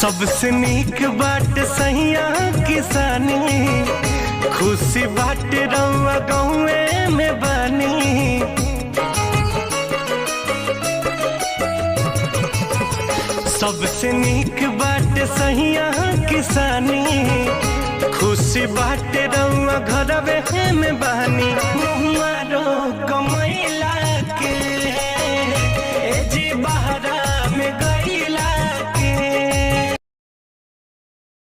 सबसे नीक बाट सहिया किसानी, खुशी बाट रउआ गाँवे में बानी। सबसे नीक बाट सहिया किसानी, खुशी बाट रउआ घरवे में बानी।